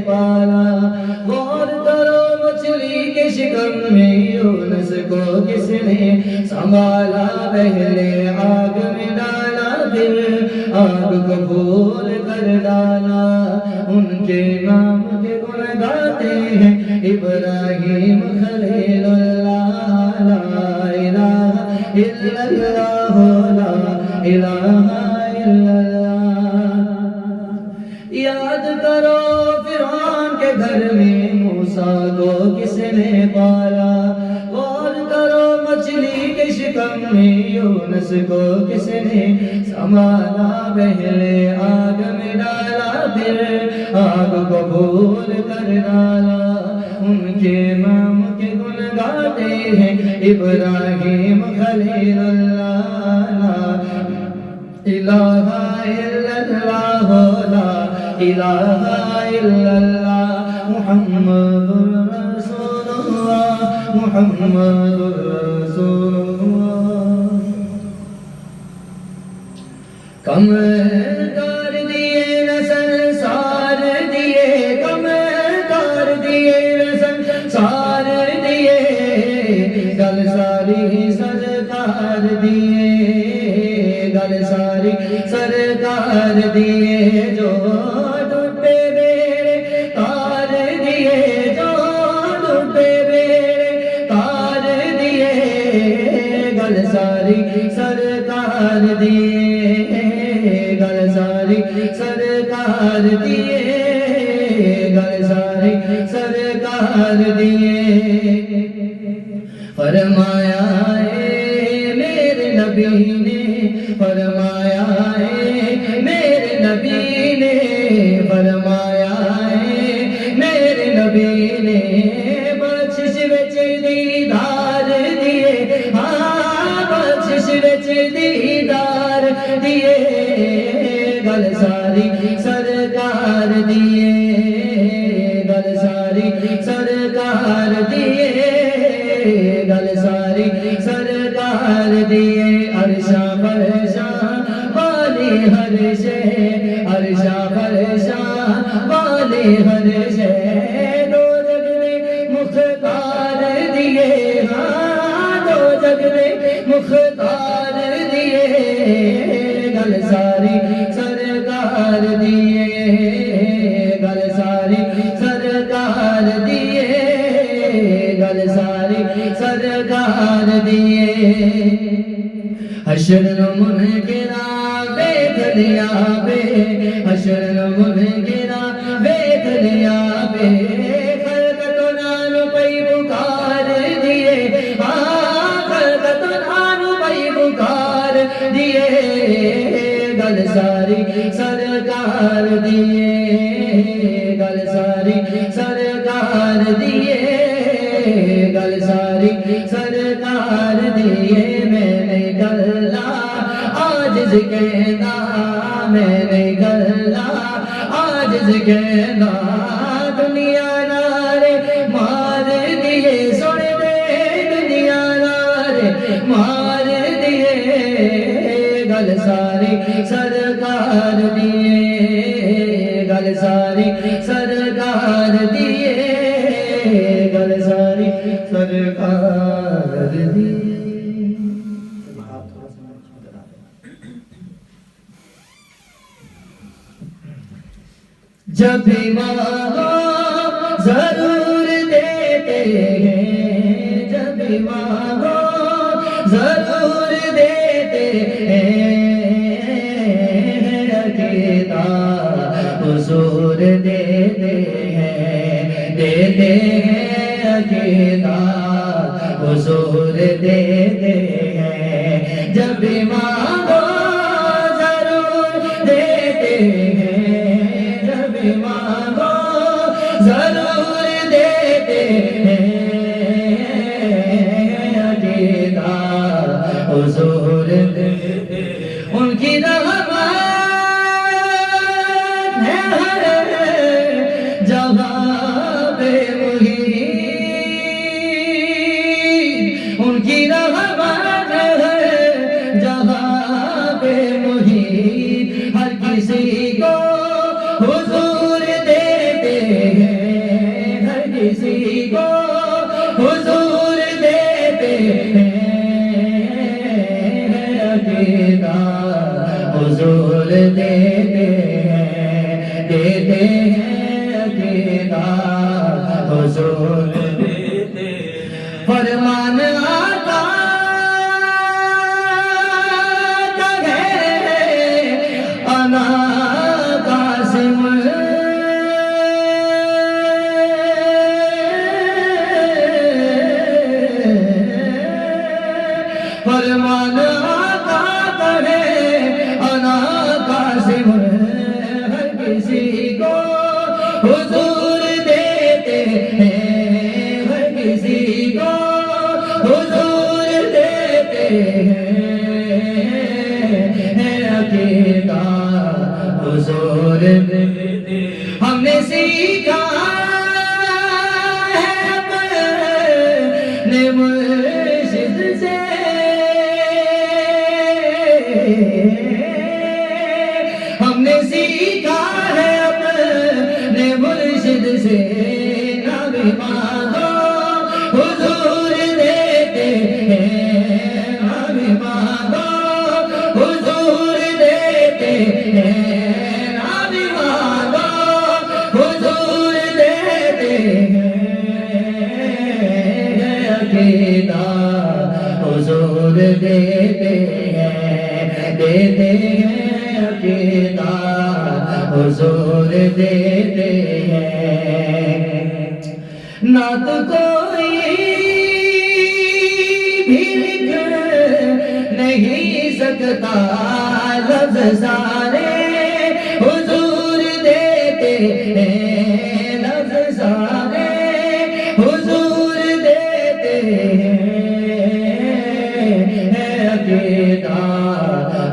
پالا غور کرو مچھلی کے شکم میں یونس کو کس نے سنبھالا پہلے آگ میں ڈالا پھر آگ کو بھول کر ڈالا ان کے نام کے گن گاتے ہیں ابراہیم خلیل اللہ لا الہ الا اللہ لا الہ الا اللہ یاد کرو فرعون کے گھر میں موسیٰ کو کس نے پالا غور کرو مچھلی کے شکم میں یونس کو کس نے سنبھالا پہلے آگ میں ڈالا پھر آگ کو بھول کر ڈالا ان کے نام کے گن گاتے ہیں ابراہیم خلیل اللہ لا الہ الا اللہ لا الہ الا اللہ محمد رسول اللہ محمد رسول اللہ کم کر دیے نسل سار دیے کم کر دیے نسل سار دیے گل ساری سرکار دیے گل ساری سرکار دیے جو ڈوبے میرے تار دیے جو ڈوبے میرے تار دیے گل ساری سرکار دیے گل ساری سرکار دیے گل ساری سرکار دیے فرمایا ہے میرے نبی نے فرمایا ہے میرے نبی نے فرمایا ہے میرے نبی نے بخشش وچ دیدار دیے ہاں بخشش وچ دیدار دیے گل ساری سرکار دیے گل ساری سرکار دیے گل ساری سرکار دیے عرشاں فرشاں والی ہر شے عرشاں فرشاں والی ہر شے دو جگ میں مختار دیے ہاں دو جگ میں مختار دیے گل ساری سرکار دیے گل ساری سرکار دیے گل ساری سرکار دیے حشر منکرا بیٹھ لیا بے حشر منکرا بیٹھ لیا بے خلقت نان پئی پکار دیے ہاں خلقت نان پئی پکار دیے گل ساری سرکار دیے گل ساری سرکار دیے گل ساری سرکار دیے میں نے گلا عاجز کہنا میں نے گلا عاجز کہنا دنیا نارے مار دیے سن دے دنیا نارے مار دیے گل ساری سرکار دیے گل ساری سرکار دیے گل ساری سرکار دیے جب بھی مانگو ضرور دیتے ہیں جب بھی مانگو ضرور دیتے ہیں عقیدہ حضور دیتے ہیں عقیدہ حضور دیتے ہیں جب بھی مانگو ضرور دیتے ہیں جب بھی مانگو ضرور دیتے ہیں عقیدہ حضور دیتے ان کی رحمت ہے ہر جہاں پہ محیط ان کی رحمت ہے جہاں پہ محیط ہر کسی کو حضور دیتے عقیدہ حضور دیتے فرمان آقا کا ہے انا قاسم فرمان آقا کا ہے انا قاسم ہر کسی کو حضور دیتے ہیں ہر کسی کو حضور دیتے ہیں عقیدہ حضور دیتے ہم نے سیکھا ہے اپنے مرشد سے ہم نے سیکھا ہے اپنے مرشد سے نام مانگو حضور دیتے ہیں نام مانگو حضور دیتے ہیں نام مانگو حضور دیتے ہیں عقیدہ حضور دیتے ہیں عقیدہ حضور دیتے ہیں نعت کوئی بھی لکھ نہیں سکتا لفظ سارے حضور دیتے ہیں لفظ سارے حضور دیتے ہیں عقیدہ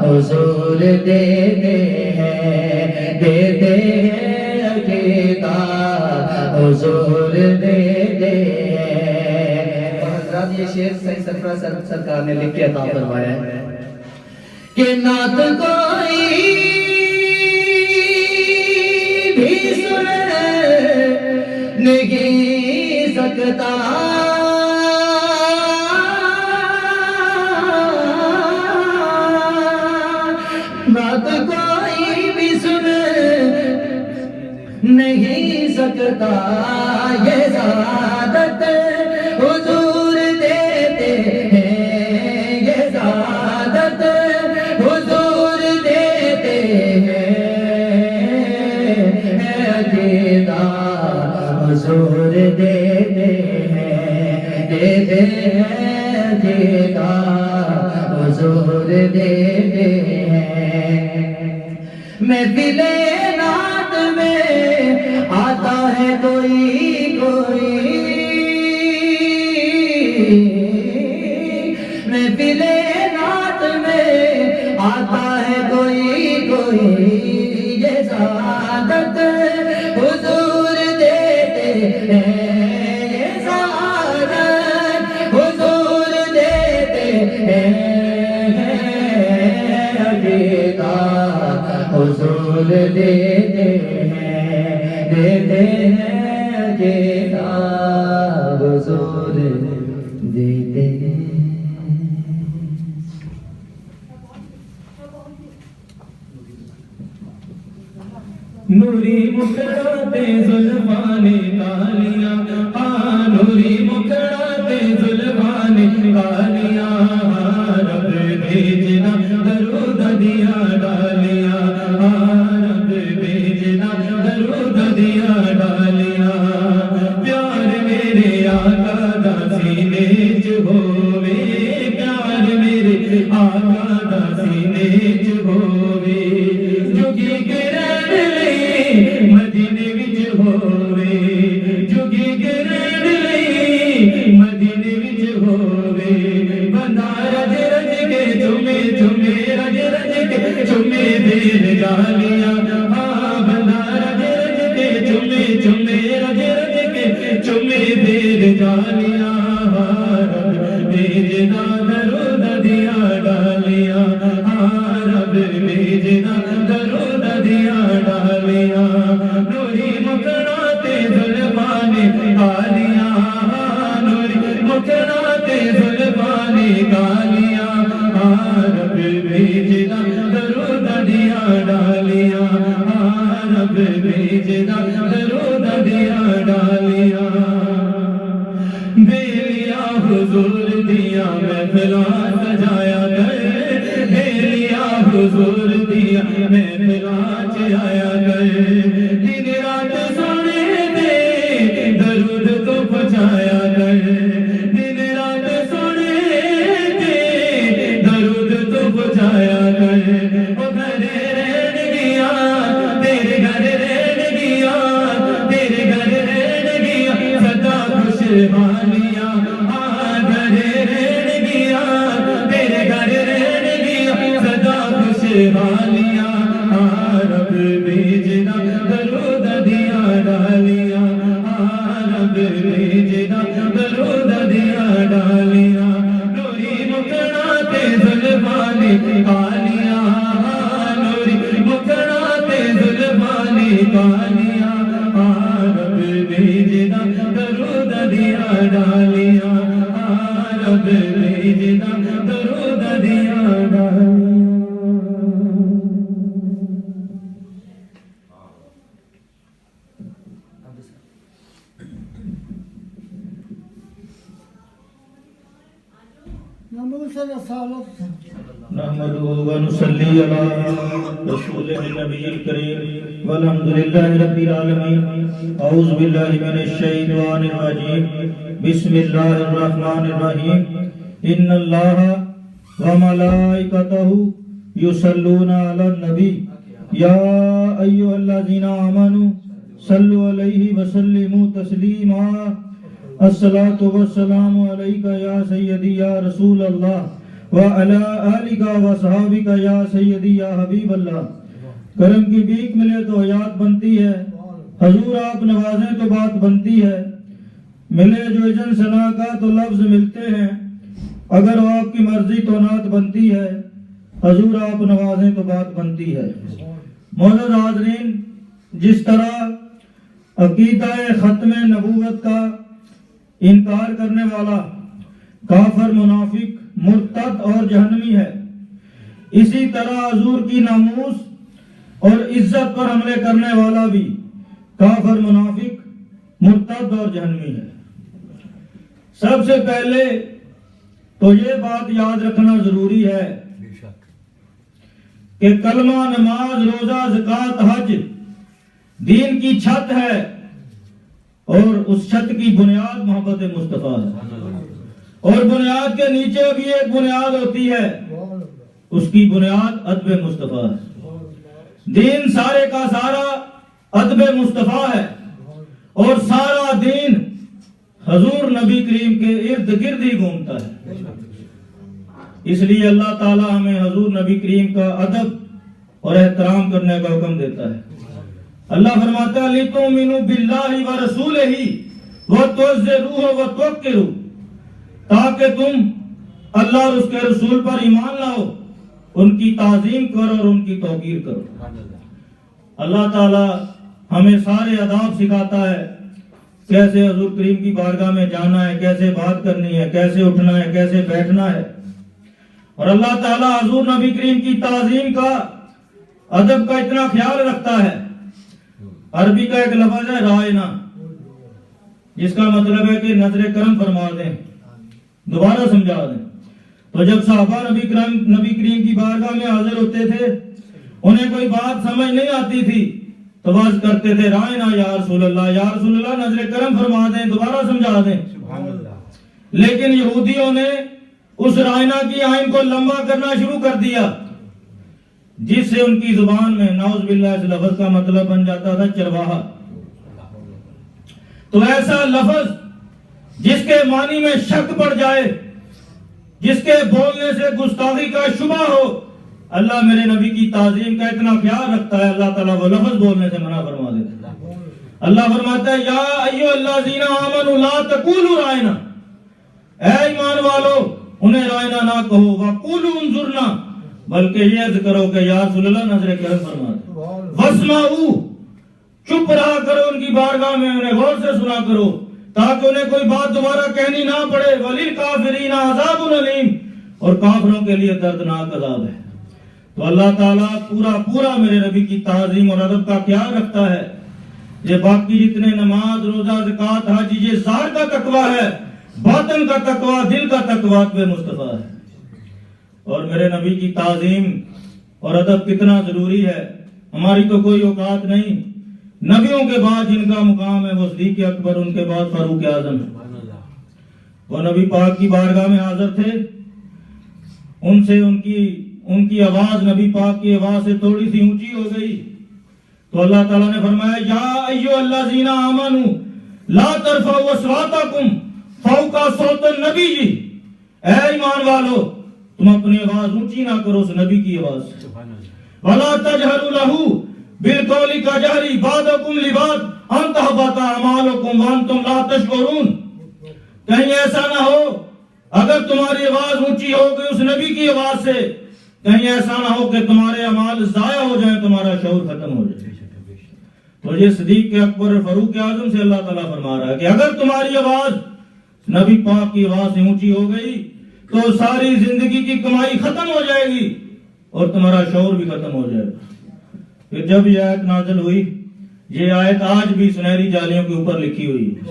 حضور دیتے ہیں عقیدہ حضور دیتے ہیں حضرات یہ شعر صحیح سرفراز سرکار نے لکھ کے عطا فرمایا ہے کہ نعت کوئی بھی سن نہیں سکتا نعت کوئی بھی سن نہیں سکتا یہ سعادت حضور دیتے ہیں یہ سعادت حضور دیتے ہیں عقیدہ حضور دیتے ہیں عقیدہ حضور دیتے محفل نعت میں آتا ہے کوئی کوئی محفل نعت میں آتا ہے کوئی کوئی یہ سعادت حضور دیتے ہیں یہ سعادت حضور دیتے ہیں عقیدہ حضور دیتے ہیں عقیدہ حضور دیتے ہیں نوری مکڑاتے زلفانے کالیاں نوری مکڑاتے زلفانے کالیاں رب بھیجنا درود دیا ڈالیاں رب بھیجنا درود دیا ڈالیاں پیار میرے آقا دا سینے چ ہووے پیار میرے آقا دا سینے چ ہووے جگی کے مدینے وچ ہووے جگی کے رہن لئی مدینے وچ ہووے بندہ رج رج کے چومے چومے رج رج کے چومے دل جالیاں بندہ رج رج کے چومے چومے رج رج کے چومے دل جالیاں رب بھیجنا درود دیا ڈالیاں رب بھیجنا درود دیا ڈالیاں نوری مکڑاتے زلفانے کالیاں نوری مکڑاتے زلفانے کالیاں رب بھیجنا درود دیا ڈالیاں رب بھیجنا درود دیا ڈالیاں بیلیا حضور دیا محفلاں سجایا کر بیلیا حضور دیا محفلاں چایا کر دن رات سونے دے درود تو پہنچایا کر دن رات سونے دے درود تو پہنچایا کر وہ گھر رہن گیا تیرے گھر رہن گیا تیرے گھر رہن گیا سدا خوشحالیاں گھر رہن گیا تیرے گھر رہن گیا سدا خوشحالیاں رب بھیجنا درود دیا ڈالیاں رب بھیجنا درود دیا ڈالیاں نوری مکھڑا تے زلفانی کالیاں نوری مکھڑا تے زلفانی کالیاں رب بھیجنا درود دیا ڈالیاں رب بھیجنا درود دیا ڈالیاں نحمده ونصلي على رسوله النبي الكريم والحمد لله رب العالمين اعوذ بالله من الشيطان الرجيم بسم الله الرحمن الرحيم ان الله وملائكته يصلون على النبي يا ايها الذين امنوا صلوا عليه وسلموا تسليما الصلاة والسلام عليك يا سيدي يا رسول الله وعلى آلك وصحابك يا سيدي يا حبیب اللہ کرم کی بھیک ملے تو حیات بنتی ہے حضور آپ نوازیں تو بات بنتی ہے ملے جو اذن ثنا کا تو لفظ ملتے ہیں اگر وہ آپ کی مرضی تو نعت بنتی ہے حضور آپ نوازیں تو بات بنتی ہے معزز حاضرین جس طرح عقیدہ ختم نبوت کا انکار کرنے والا کافر منافق مرتد اور جہنمی ہے اسی طرح حضور کی ناموس اور عزت پر حملے کرنے والا بھی کافر منافق مرتد اور جہنمی ہے سب سے پہلے تو یہ بات یاد رکھنا ضروری ہے کہ کلمہ نماز روزہ زکوٰۃ حج دین کی چھت ہے اور اس چھت کی بنیاد محبت مصطفیٰ ہے اور بنیاد کے نیچے بھی ایک بنیاد ہوتی ہے اس کی بنیاد ادب مصطفیٰ ہے دین سارے کا سارا ادب مصطفیٰ ہے اور سارا دین حضور نبی کریم کے ارد گرد ہی گھومتا ہے اس لیے اللہ تعالی ہمیں حضور نبی کریم کا ادب اور احترام کرنے کا حکم دیتا ہے اللہ فرماتا ہے لِتُؤْمِنُوا بِاللَّهِ وَرَسُولِهِ وَتُعَزِّرُوهُ وَتُوَقِّرُوهُ تاکہ تم اللہ اور اس کے رسول پر ایمان لاؤ ان کی تعظیم کرو اور ان کی توقیر کرو اللہ تعالی ہمیں سارے آداب سکھاتا ہے کیسے حضور کریم کی بارگاہ میں جانا ہے کیسے بات کرنی ہے کیسے اٹھنا ہے کیسے بیٹھنا ہے اور اللہ تعالی حضور نبی کریم کی تعظیم کا ادب کا اتنا خیال رکھتا ہے عربی کا ایک لفظ ہے رائنا جس کا مطلب ہے کہ نظر کرم فرما دیں دوبارہ سمجھا دیں تو جب صحابہ نبی کریم کی بارگاہ میں حاضر ہوتے تھے انہیں کوئی بات سمجھ نہیں آتی تھی تو عرض کرتے تھے رائنا یا رسول اللہ نظر کرم فرما دیں دوبارہ سمجھا دیں لیکن یہودیوں نے اس رائنا کی آئین کو لمبا کرنا شروع کر دیا جس سے ان کی زبان میں نعوذ باللہ اس لفظ کا مطلب بن جاتا تھا چرواہا تو ایسا لفظ جس کے معنی میں شک پڑ جائے جس کے بولنے سے گستاخی کا شبہ ہو اللہ میرے نبی کی تعظیم کا اتنا خیال رکھتا ہے اللہ تعالیٰ وہ لفظ بولنے سے منع فرما دیتا ہے اللہ فرماتا ہے یا ایھا الذین آمنوا لا تقولوا رائنا اے ایمان والو انہیں رائنا نہ کہو وقولوا انظرنا بلکہ یہ عرض کرو کہ یا رسول اللہ نظر کرم فرما دے واسمعوا چپ رہا کرو ان کی بارگاہ میں انہیں غور سے سنا کرو تاکہ انہیں کوئی بات دوبارہ کہنی نہ پڑے وَلِلْكَافِرِينَ عَذَابٌ أَلِيمٌ اور کافروں کے لیے دردناک عذاب ہے تو اللہ تعالیٰ پورا میرے نبی کی تعظیم اور ادب کا خیال رکھتا ہے یہ باقی جتنے نماز روزہ زکات حج یہ ظاہر کا تقویٰ ہے، باطن کا تقویٰ دل کا تقویٰ بے مصطفیٰ ہے۔ اور میرے نبی کی تعظیم اور ادب کتنا ضروری ہے، ہماری تو کوئی اوقات نہیں۔ نبیوں کے بعد جن کا مقام ہے وہ صدیق اکبر، ان کے بعد فاروق اعظم ہے۔ وہ نبی پاک کی بارگاہ میں حاضر تھے، ان سے ان کی آواز نبی پاک کی آواز سے تھوڑی سی اونچی ہو گئی تو اللہ تعالیٰ نے فرمایا یا ایھا الذین آمنوا لا ترفعوا اصواتکم فوق صوت النبی، اے ایمان والو تم اپنی آواز اونچی نہ کرو اس نبی کی آواز سے، ولا تجہروا لہ بالقول کجہر بعضکم لبعض ان تحبط اعمالکم وانتم لا تشعرون۔ کہیں ایسا نہ ہو اگر تمہاری آواز اونچی ہو گئی اس نبی کی آواز سے، کہیں ایسا نہ ہو کہ تمہارے اعمال ضائع ہو جائیں، تمہارا شعور ختم ہو جائے۔ تو یہ صدیق اکبر اور فاروق اعظم سے اللہ تعالیٰ فرما رہا ہے کہ اگر تمہاری آواز نبی پاک کی آواز سے اونچی ہو گئی تو ساری زندگی کی کمائی ختم ہو جائے گی اور تمہارا شعور بھی ختم ہو جائے گا۔ پھر جب یہ آیت نازل ہوئی، یہ آیت آج بھی سنہری جالیوں کے اوپر لکھی ہوئی ہے،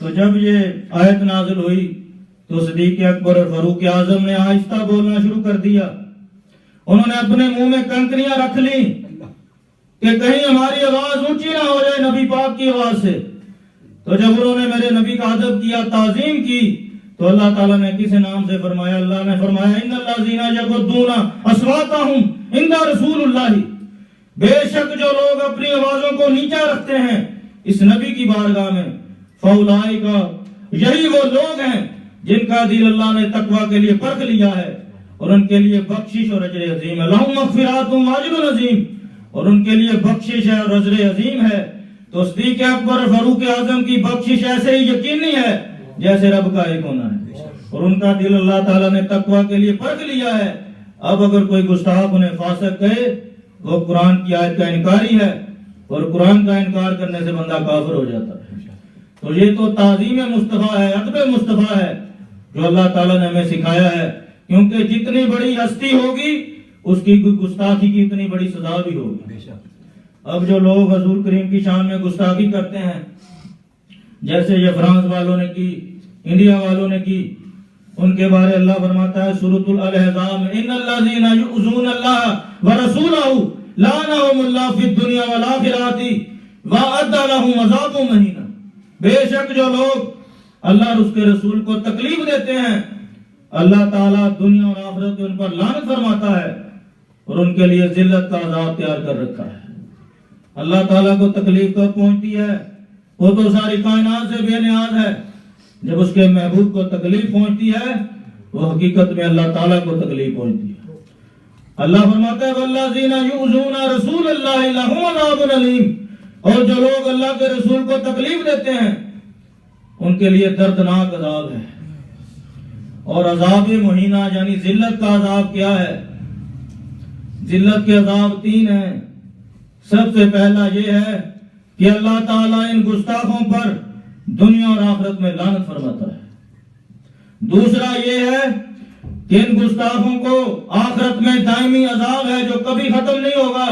تو جب یہ آیت نازل ہوئی تو صدیق اکبر اور فاروق اعظم نے آہستہ بولنا شروع کر دیا۔ انہوں نے اپنے منہ میں کنکریاں رکھ لیں کہ کہیں ہماری آواز اونچی نہ ہو جائے نبی پاک کی آواز سے۔ تو جب انہوں نے میرے نبی کا ادب کیا، تعظیم کی، تو اللہ تعالیٰ نے کس نام سے فرمایا؟ اللہ نے فرمایا ان الذین یغضون اصواتهم عند رسول اللہ، بے شک جو لوگ اپنی آوازوں کو نیچا رکھتے ہیں اس نبی کی بارگاہ میں، فاولئک، یہی وہ لوگ ہیں جن کا دل اللہ نے تقوی کے لیے پرکھ لیا ہے اور ان کے لیے بخشش اور اجر عظیم ہے، لہم مغفرات واجر عظیم، اور ان کے لیے بخشش ہے اور اجر عظیم ہے۔ تو صدیق اکبر اور فاروق اعظم کی بخشش ایسے ہی یقینی ہے جیسے رب کا ایک ہونا ہے، اور ان کا دل اللہ تعالیٰ نے تقوی کے لیے پرکھ لیا ہے۔ اب اگر کوئی گستاخ انہیں فاسق کہے وہ قرآن کی آیت کا انکاری ہے، اور قرآن کا انکار کرنے سے بندہ کافر ہو جاتا ہے۔ تو یہ تو تعظیم مصطفیٰ ہے، ادب مصطفیٰ ہے جو اللہ تعالیٰ نے ہمیں سکھایا ہے، کیونکہ جتنی بڑی ہستی ہوگی اس کی گستاخی کی اتنی بڑی سزا بھی ہوگی۔ اب جو لوگ حضور کریم کی شان میں گستاخی کرتے ہیں، جیسے یہ فرانس والوں نے کی، انڈیا والوں نے کی، ان کے بارے اللہ فرماتا ہے سورۃ الاحزاب میں ان الذین یؤذون اللہ ورسولہ لعنہم اللہ فی الدنیا والآخرۃ واعد لهم عذاب مہین۔ بے شک جو لوگ اللہ اور اس کے رسول کو تکلیف دیتے ہیں، اللہ تعالیٰ دنیا اور آخرت میں ان پر لعنت فرماتا ہے اور ان کے لیے ذلت کا عذاب تیار کر رکھا ہے۔ اللہ تعالیٰ کو تکلیف کب پہنچتی ہے؟ وہ تو ساری کائنات سے بے نیاز ہے۔ جب اس کے محبوب کو تکلیف پہنچتی ہے وہ حقیقت میں اللہ تعالیٰ کو تکلیف پہنچتی ہے۔ اللہ فرماتا ہے والذین یؤذون رسول اللہ لہم عذاب علیم، اور جو لوگ اللہ کے رسول کو تکلیف دیتے ہیں ان کے لیے دردناک عذاب ہے۔ اور عذاب مہینہ یعنی ذلت کا عذاب کیا ہے؟ ذلت کے عذاب تین ہیں۔ سب سے پہلا یہ ہے کہ اللہ تعالیٰ ان گستاخوں پر دنیا اور آخرت میں لعنت فرماتا ہے۔ دوسرا یہ ہے کہ ان گستاخوں کو آخرت میں دائمی عذاب ہے جو کبھی ختم نہیں ہوگا۔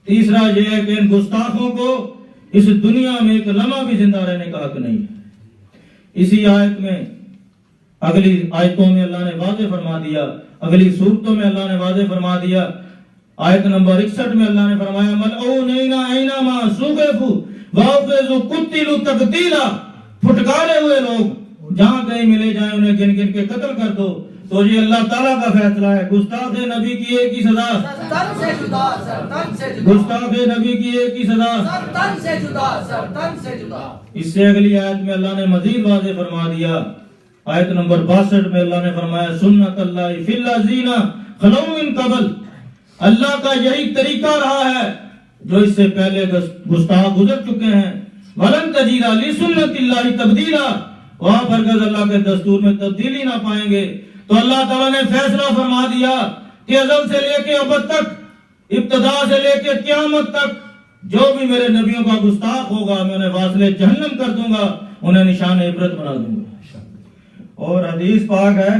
تیسرا یہ ہے کہ ان گستاخوں کو اس دنیا میں ایک لمحہ بھی زندہ رہنے کا حق نہیں ہے۔ اسی آیت میں اگلی آیتوں میں اللہ نے واضح فرما دیا، اگلی صورتوں میں اللہ نے واضح فرما دیا۔ آیت نمبر 61 میں اللہ نے فرمایا ملعونین اینما ثقفوا واخذوا قتلوا تقتیلا، پھٹکارے ہوئے لوگ جہاں کہیں ملے جائیں انہیں گن گن کے قتل کر دو۔ تو یہ اللہ تعالیٰ کا فیصلہ ہے۔ گستاخ نبی کی ایک ہی سزا، تن سے جدا، سر تن سے جدا، گستاخ نبی کی ایک ہی سزا، سر تن سے جدا، سر تن سے جدا۔ اس سے اگلی آیت میں اللہ نے مزید واضح فرما دیا۔ آیت نمبر 62 میں اللہ نے فرمایا سنت اللہ فی الذین خلو من قبل، اللہ کا یہی طریقہ رہا ہے جو اس سے پہلے گستاخ گزر چکے ہیں۔ ولن تجید لسنت اللہ تبدیلا، وہاں ہرگز اللہ کے دستور میں تبدیلی نہ پائیں گے۔ تو اللہ تعالیٰ نے فیصلہ فرما دیا کہ ازل سے لے کے ابد تک، ابتدا سے لے کے قیامت تک جو بھی میرے نبیوں کا گستاخ ہوگا میں انہیں واصل جہنم کر دوں گا، انہیں نشان عبرت بنا دوں گا۔ اور حدیث پاک ہے،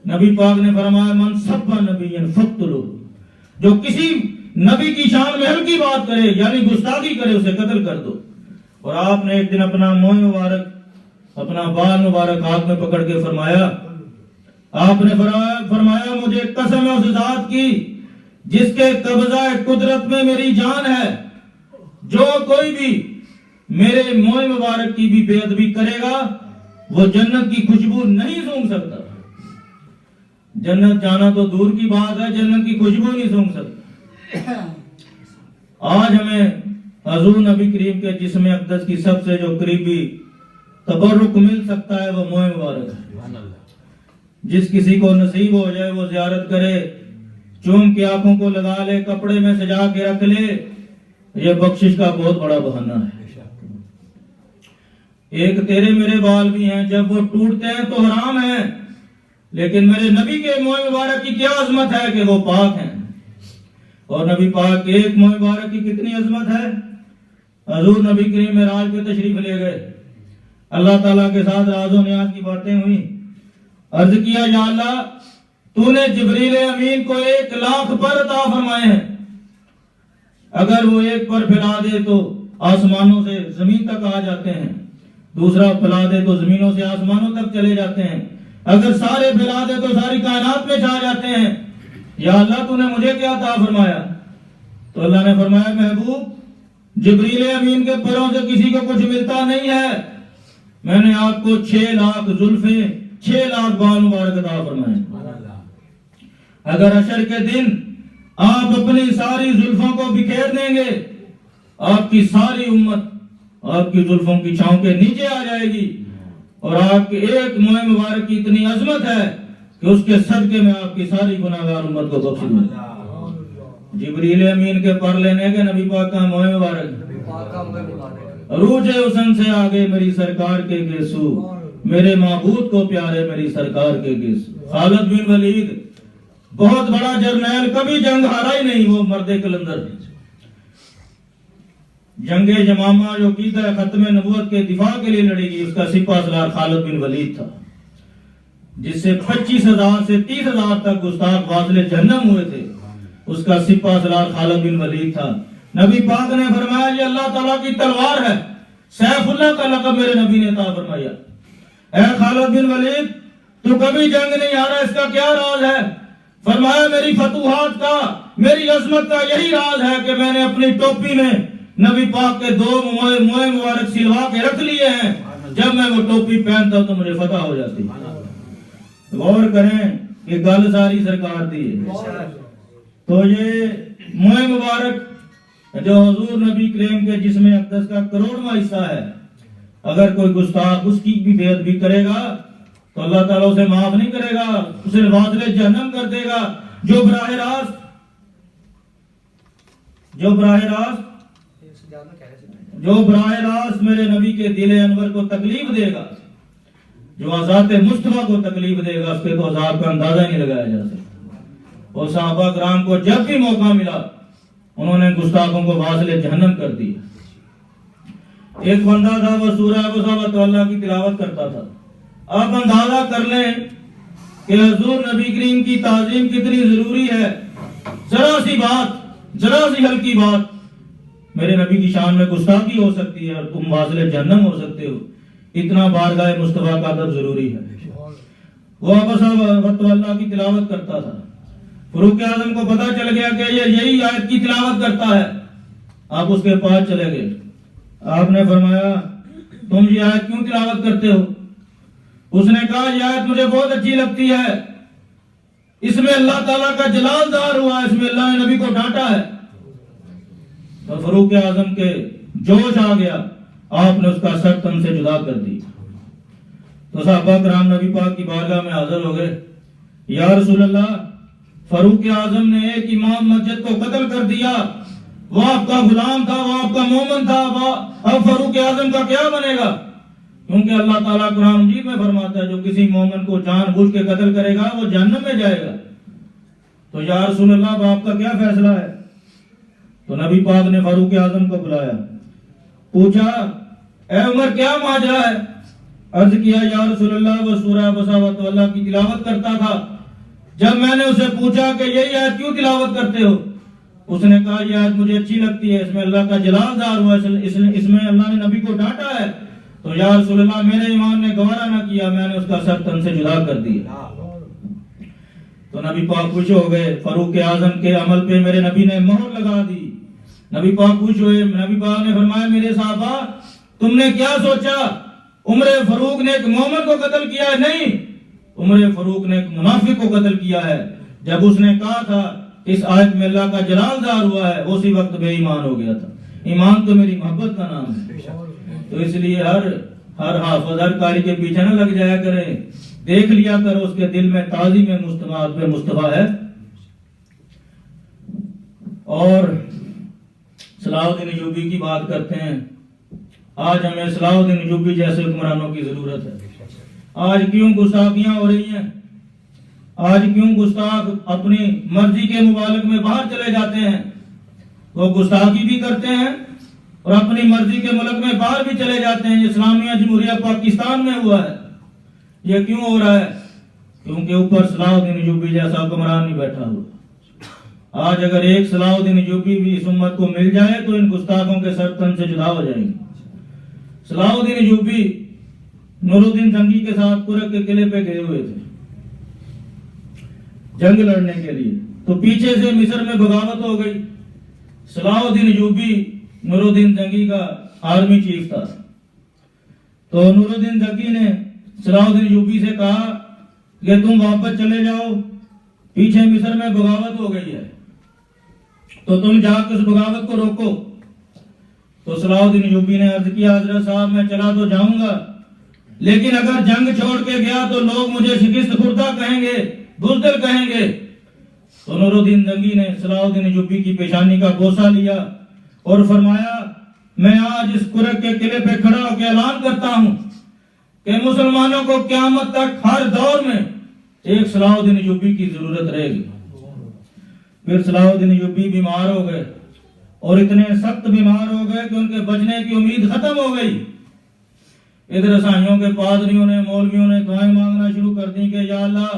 نبی پاک نے فرمایا من سب نبی فقتلوہ، جو کسی نبی کی شان میں ہلکی بات کرے یعنی گستاخی کرے اسے قتل کر دو۔ اور آپ نے ایک دن اپنا منہ مبارک اپنا بال مبارک ہاتھ میں پکڑ کے فرمایا، آپ نے فرمایا مجھے قسم ہے اس ذات کی جس کے قبضہ قدرت میں میری جان ہے، جو کوئی بھی میرے منہ مبارک کی بھی بے ادبی کرے گا وہ جنت کی خوشبو نہیں سونگھ سکتا۔ جنت جانا تو دور کی بات ہے، جنت کی خوشبو نہیں سونگھ سکتا۔ آج ہمیں حضور نبی کریم کے جسم اقدس کی سب سے جو قریبی تبرک مل سکتا ہے وہ منہ مبارک ہے۔ جس کسی کو نصیب ہو جائے وہ زیارت کرے، چوم کے آنکھوں کو لگا لے، کپڑے میں سجا کے رکھ لے، یہ بخشش کا بہت بڑا بہانہ ہے۔ ایک تیرے میرے بال بھی ہیں، جب وہ ٹوٹتے ہیں تو حرام ہیں، لیکن میرے نبی کے منہ مبارک کی کیا عظمت ہے کہ وہ پاک ہیں۔ اور نبی پاک کے ایک منہ مبارک کی کتنی عظمت ہے۔ حضور نبی کریم معراج پہ تشریف لے گئے، اللہ تعالیٰ کے ساتھ راز و نیاز کی باتیں ہوئی، عرض کیا یا اللہ تو نے جبریل امین کو 1,00,000 پر عطا فرمائے ہیں، اگر وہ ایک پر پھیلا دے تو آسمانوں سے زمین تک آ جاتے ہیں، دوسرا پھیلا دے تو زمینوں سے آسمانوں تک چلے جاتے ہیں، اگر سارے پھیلا دے تو ساری کائنات میں چھا جاتے ہیں، یا اللہ تو نے مجھے کیا عطا فرمایا؟ تو اللہ نے فرمایا محبوب جبریل امین کے پروں سے کسی کو کچھ ملتا نہیں ہے، میں نے آپ کو 6,00,000 زلفیں 6,00,000 بال مبارک عطا فرمائے۔ اگر حشر کے دن آپ اپنی ساری زلفوں کو بکھیر دیں گے، آپ کی ساری امت آپ کی زلفوں کی چھاؤں کے نیچے آ جائے گی، اور آپ کے ایک منہ مبارک کی اتنی عظمت ہے کہ اس کے صدقے میں آپ کی ساری گناہگار امت کو بخش دوں۔ جبریل امین کے پر لینے کے نبی پاک کا منہ مبارک، عروج حسن سے آگے میری سرکار کے گیسو، میرے معبود کو پیارے میری سرکار کے گیسو۔ خالد بن ولید بہت بڑا جرنیل، کبھی جنگ ہارا ہی نہیں، وہ مرد کلندر۔ جنگ یمامہ جو کی تھا ختم نبوت کے دفاع کے لیے لڑی گئی، اس کا سپہ سالار خالد بن ولید تھا، جس سے 25,000 سے 30,000 تک گستاخ واصل جہنم ہوئے تھے، اس کا سپہ سالار خالد بن ولید تھا۔ نبی پاک نے فرمایا یہ اللہ تعالیٰ کی تلوار ہے، سیف اللہ کا لقب میرے نبی نے عطا فرمایا۔ اے خالد بن ولید تو کبھی جنگ نہیں ہارا، اس کا کیا راز ہے؟ فرمایا میری فتوحات کا، میری عظمت کا یہی راز ہے کہ میں نے اپنی ٹوپی میں نبی پاک کے 2 منہ مبارک سلوا کے رکھ لیے ہیں، جب میں وہ ٹوپی پہنتا تو مجھے فتح ہو جاتی۔ غور کریں کہ گل ساری سرکار دی ہے۔ تو یہ منہ مبارک جو حضور نبی کریم کے جسم اقدس کا کروڑواں حصہ ہے، اگر کوئی گستاخ اس کی بھی بے ادبی کرے گا تو اللہ تعالیٰ اسے معاف نہیں کرے گا، اسے واصل جہنم کر دے گا۔ جو براہ راست میرے نبی کے دل انور کو تکلیف دے گا، جو ذات مصطفیٰ کو تکلیف دے گا، اس کے تو عذاب کا اندازہ نہیں لگایا جا سکتا۔ اور صحابہ کرام کو جب بھی موقع ملا انہوں نے گستاخوں کو واصل جہنم کر دیا۔ ایک بندہ تھا وہ سورہ ابسہ اللہ کی تلاوت کرتا تھا۔ آپ اندازہ کر لیں کہ حضور نبی کریم کی تعظیم کتنی ضروری ہے۔ ذرا سی بات، ذرا سی ہلکی بات میرے نبی کی شان میں گستاخی ہو سکتی ہے اور تم واصل جہنم ہو سکتے ہو، اتنا بارگاہ مصطفیٰ کا ادب ضروری ہے۔ وہ ابسہ اللہ کی تلاوت کرتا تھا، فاروق اعظم کو پتا چل گیا کہ یہ یہی آیت کی تلاوت کرتا ہے۔ آپ اس کے پاس چلے گئے، آپ نے فرمایا تم یہ آیت کیوں تلاوت کرتے ہو؟ اس نے کہا یہ آیت مجھے بہت اچھی لگتی ہے، اس میں اللہ تعالیٰ کا جلال ظاہر ہوا ہے، اس میں اللہ نے نبی کو ڈانٹا ہے۔ تو فاروق اعظم کے جوش آ گیا، آپ نے اس کا سر تن سے جدا کر دی۔ تو صحابہ کرام نبی پاک کی بارگاہ میں حاضر ہو گئے، یا رسول اللہ فاروق اعظم نے ایک امام مسجد کو قتل کر دیا، وہ آپ کا غلام تھا، وہ آپ کا مومن تھا، اب فاروق اعظم کا کیا بنے گا؟ کیونکہ اللہ تعالیٰ قرآن مجید میں فرماتا ہے جو کسی مومن کو جان بوجھ کے قتل کرے گا وہ جہنم میں جائے گا۔ تو یا رسول اللہ اب آپ کا کیا فیصلہ ہے؟ تو نبی پاک نے فاروق اعظم کو بلایا، پوچھا اے عمر کیا ماجرا ہے؟ عرض کیا یا رسول اللہ وہ سورہ ابسہ اللہ کی تلاوت کرتا تھا، جب میں نے اسے پوچھا کہ یہی آیت کیوں تلاوت کرتے ہو اس نے کہا یہ آیت مجھے اچھی لگتی ہے، اس میں اللہ کا جلال ظاہر ہوا ہے، اس میں اللہ نے نبی کو ڈانٹا ہے، تو یا رسول اللہ میرے ایمان نے گوارا نہ کیا، میں نے اس کا سر تن سے جدا کر دیا۔ تو نبی پاک خوش ہو گئے، فاروق اعظم کے عمل پہ میرے نبی نے مہر لگا دی۔ نبی پاک خوش ہوئے، نبی پاک نے فرمایا میرے صحابہ تم نے کیا سوچا عمر فاروق نے ایک مومن کو قتل کیا ہے؟ نہیں، عمر فاروق نے ایک منافق کو قتل کیا ہے۔ جب اس نے کہا تھا اس آیت میں اللہ کا جلال ظاہر ہوا ہے، اسی وقت بے ایمان ہو گیا تھا۔ ایمان تو میری محبت کا نام ہے، تو اس لیے ہر حافظ ہر قاری کے پیچھے نہ لگ جایا کرے، دیکھ لیا کرو اس کے دل میں تعظیم مصطفیٰ ہے۔ اور صلاح الدین ایوبی کی بات کرتے ہیں، آج ہمیں صلاح الدین ایوبی جیسے حکمرانوں کی ضرورت ہے۔ آج کیوں گستاخیاں ہو رہی ہیں؟ آج کیوں گستاخ اپنی مرضی کے ممالک میں باہر چلے جاتے ہیں؟ وہ گستاخی بھی کرتے ہیں اور اپنی مرضی کے ملک میں باہر بھی چلے جاتے ہیں۔ اسلامیہ جمہوریہ پاکستان میں ہوا ہے۔ یہ کیوں ہو رہا ہے؟ کیونکہ اوپر صلاح الدین ایوبی جیسا حکمران نہیں بیٹھا ہوا۔ آج اگر ایک صلاح الدین ایوبی بھی اس امت کو مل جائے تو ان گستاخوں کے سر تن سے جدا ہو جائیں گے۔ صلاح الدین ایوبی نور الدین زنگی کے ساتھ قرق کے قلعے پہ گئے ہوئے تھے جنگ لڑنے کے لیے، تو پیچھے سے مصر میں بغاوت ہو گئی۔ صلاح الدین ایوبی نور الدین زنگی کا آرمی چیف تھا، تو نور الدین زنگی نے صلاح الدین ایوبی سے کہا کہ تم واپس چلے جاؤ، پیچھے مصر میں بغاوت ہو گئی ہے، تو تم جا کے اس بغاوت کو روکو۔ تو صلاح الدین ایوبی نے عرض کیا حضرت صاحب میں چلا تو جاؤں گا، لیکن اگر جنگ چھوڑ کے گیا تو لوگ مجھے شکست خوردہ کہیں گے، بزدل کہیں گے۔ تو نور الدین زنگی نے صلاح الدین ایوبی کی پیشانی کا بوسہ لیا اور فرمایا میں آج اس قرق کے قلعے پہ کھڑا ہو کے اعلان کرتا ہوں کہ مسلمانوں کو قیامت تک ہر دور میں ایک صلاح الدین ایوبی کی ضرورت رہے گی۔ پھر صلاح الدین ایوبی بیمار ہو گئے اور اتنے سخت بیمار ہو گئے کہ ان کے بچنے کی امید ختم ہو گئی۔ ادھر عیسائیوں کے پادریوں نے مولویوں نے دعائیں مانگنا شروع کر دی کہ یا اللہ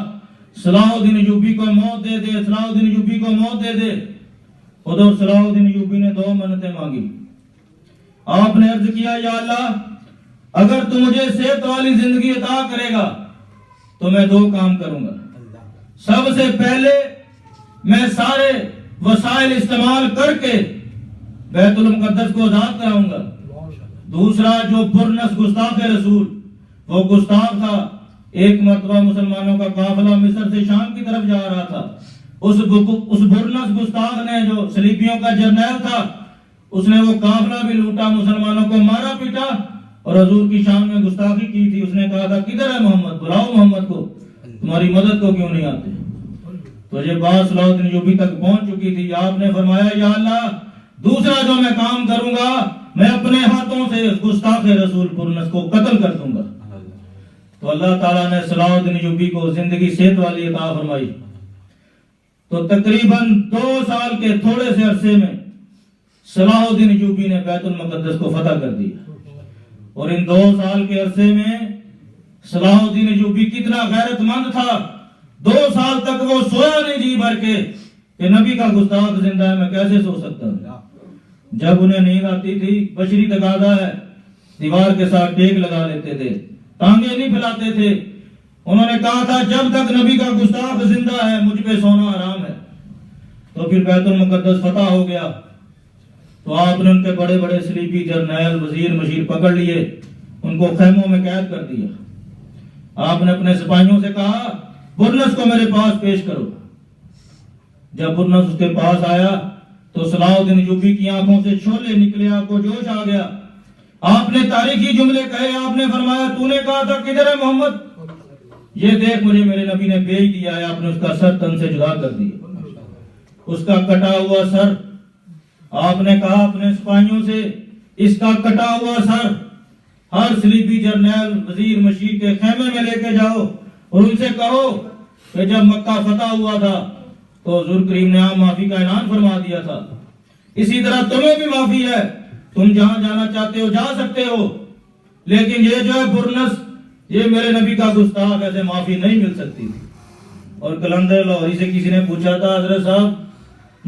صلاح الدین ایوبی کو موت دے دے، صلاح الدین ایوبی کو موت دے دے۔ ادھر صلاح الدین ایوبی نے 2 منتیں مانگی۔ آپ نے عرض کیا یا اللہ اگر تو مجھے صحت والی زندگی عطا کرے گا تو میں 2 کام کروں گا۔ سب سے پہلے میں سارے وسائل استعمال کر کے بیت المقدس کو آزاد کراؤں گا۔ دوسرا جو پرنس گستاخ رسول، وہ گستاخ تھا، ایک مرتبہ مسلمانوں کا قافلہ مصر سے شام کی طرف جا رہا تھا، اس برنس گستاخ نے جو صلیبیوں کا جرنیل تھا، اس نے وہ قافلہ بھی لوٹا، مسلمانوں کو مارا پیٹا اور حضور کی شان میں گستاخی کی تھی۔ اس نے کہا تھا کدھر ہے محمد، بلاؤ محمد کو، تمہاری مدد کو کیوں نہیں آتے؟ تو یہ بات صلاح الدین ایوبی تک پہنچ چکی تھی۔ آپ نے فرمایا یا اللہ دوسرا جو میں کام کروں گا میں اپنے ہاتھوں سے گستاخ رسول پرنس کو قتل کر دوں گا۔ تو اللہ تعالیٰ نے صلاح الدین ایوبی کو زندگی صحت والی عطا فرمائی۔ تو تقریباً 2 سال کے تھوڑے سے عرصے میں صلاح الدین ایوبی نے بیت المقدس کو فتح کر دیا۔ اور ان 2 سال کے عرصے میں صلاح الدین ایوبی کتنا غیرت مند تھا، 2 سال تک وہ سویا نہیں جی بھر کے کہ نبی کا گستاخ زندہ ہے، میں کیسے سو سکتا ہوں۔ جب انہیں نیند آتی تھی، بشری تقاضا ہے، دیوار کے ساتھ ٹیک لگا لیتے تھے، ٹانگیں نہیں پھیلاتے تھے۔ انہوں نے کہا تھا جب تک نبی کا گستاخ زندہ ہے مجھ پہ سونا حرام ہے۔ تو پھر بیت المقدس فتح ہو گیا، تو آپ نے ان کے بڑے بڑے صلیبی جرنیل وزیر مشیر پکڑ لیے، ان کو خیموں میں قید کر دیا۔ آپ نے اپنے سپاہیوں سے کہا برنس کو میرے پاس پیش کرو۔ جب برنس اس کے پاس آیا تو صلاح الدین ایوبی کی آنکھوں سے شعلے نکلے، آپ کو جوش آ گیا۔ آپ نے تاریخی جملے کہے، آپ نے فرمایا تو نے کہا تھا کدھر ہے محمد، یہ دیکھ مجھے میرے نبی نے بھیج دیا ہے۔ آپ نے اس کا سر تن سے جدا کر دیا، اس کا کٹا ہوا سر۔ آپ نے کہا اپنے سپاہیوں سے اس کا کٹا ہوا سر ہر صلیبی جرنیل وزیر مشیر کے خیمے میں لے کے جاؤ اور ان سے کہو کہ جب مکہ فتح ہوا تھا تو حضور کریم نے عام معافی کا اعلان فرما دیا تھا، اسی طرح تمہیں بھی معافی ہے، تم جہاں جانا چاہتے ہو جا سکتے ہو، لیکن یہ جو ہے برنس، یہ میرے نبی کا گستاخ، ایسے معافی نہیں مل سکتی۔ اور کلندر لاہوری سے کسی نے پوچھا تھا حضرت صاحب